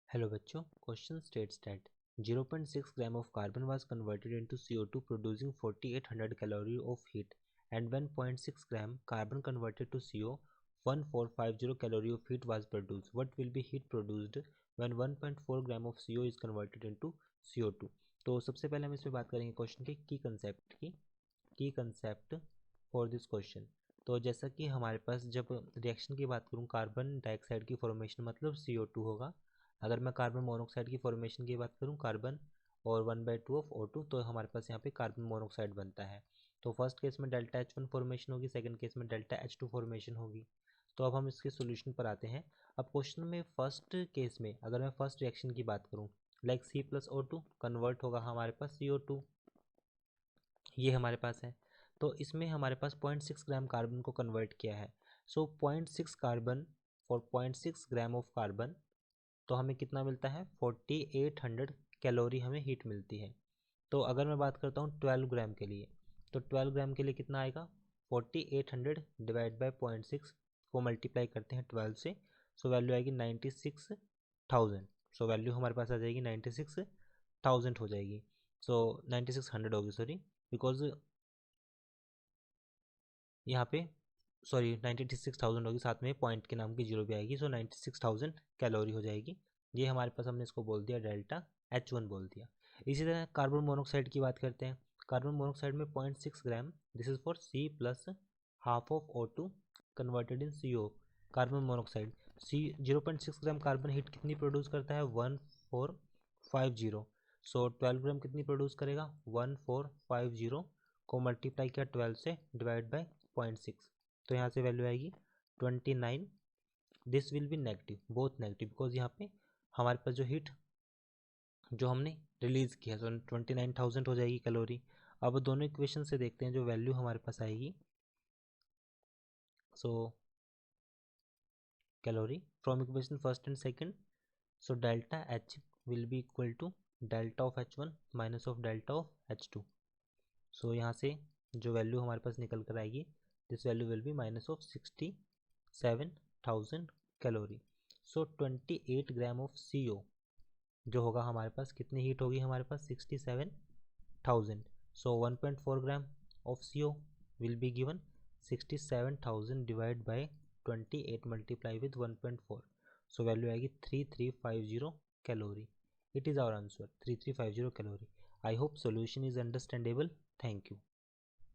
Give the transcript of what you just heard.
Hello बच्चों, question states that 0.6 gram of carbon was converted into CO2 producing 4800 calorie of heat and 1.6 gram carbon converted to CO 1450 calorie of heat was produced. What will be heat produced when 1.4 gram of CO is converted into CO2? तो सबसे पहले हम इसमें बात करेंगे question के की concept for this question. तो जैसा कि हमारे पास जब रिएक्शन की बात करूँ कार्बन डाइऑक्साइड की फॉर्मेशन मतलब CO2 होगा। अगर मैं कार्बन मोनोऑक्साइड की फॉर्मेशन की बात करूं कार्बन और 1/2 ऑफ O2 तो हमारे पास यहाँ पे कार्बन मोनोऑक्साइड बनता है। तो फर्स्ट केस में डेल्टा H1 फॉर्मेशन होगी, सेकंड केस में डेल्टा H2 फॉर्मेशन होगी। तो अब हम इसके सॉल्यूशन पर आते हैं। अब क्वेश्चन में फर्स्ट केस में अगर मैं फर्स्ट रिएक्शन की बात करूँ लाइक C+O2 कन्वर्ट होगा हमारे पास CO2, ये हमारे पास है। तो इसमें हमारे पास 0.6 ग्राम कार्बन को कन्वर्ट किया है। सो 0.6 carbon for 0.6 gram of carbon तो हमें कितना मिलता है 4800 कैलोरी हमें हीट मिलती है। तो अगर मैं बात करता हूँ 12 ग्राम के लिए तो 12 ग्राम के लिए कितना आएगा 4800 डिवाइड बाई 0.6 को मल्टीप्लाई करते हैं 12 से। सो वैल्यू आएगी 96,000। सो वैल्यू हमारे पास आ जाएगी 96,000 हो जाएगी। सो 9600 होगी सॉरी, बिकॉज यहाँ पे सॉरी 96,000 होगी, साथ में पॉइंट के नाम की जीरो भी आएगी। सो 96,000 कैलोरी हो जाएगी। ये हमारे पास हमने इसको बोल दिया डेल्टा H1 बोल दिया। इसी तरह कार्बन मोनोऑक्साइड की बात करते हैं। कार्बन मोनोऑक्साइड में 0.6 gram, this is for C plus half of O2 converted in CO। Carbon monoxide C 0.6 gram carbon heat कितनी प्रोड्यूस करता है 1450। सो 12 ग्राम कितनी प्रोड्यूस करेगा 1450 को मल्टीप्लाई किया 12 से डिवाइड बाई 0.6 तो यहाँ से वैल्यू आएगी 29। This will be negative, both negative, because यहाँ पे हमारे पास जो हीट जो हमने रिलीज किया तो 29,000 हो जाएगी कैलोरी। अब दोनों इक्वेशन से देखते हैं जो वैल्यू हमारे पास आएगी। So calorie from equation first and second, so delta H will be equal to delta of H1 minus of delta of H2। So यहाँ से जो वैल्यू हमारे पास निकल कर आएगी this value will be minus of 67,000 calorie. So 28 gram of CO जो होगा हमारे पास कितनी हीट होगी हमारे पास 67,000। So 1.4 gram of CO will be given 67,000 divide bye 28 multiply with 1.4। So value आएगी 3350 calorie. It is our answer 3350 calorie. I hope solution is understandable. Thank you.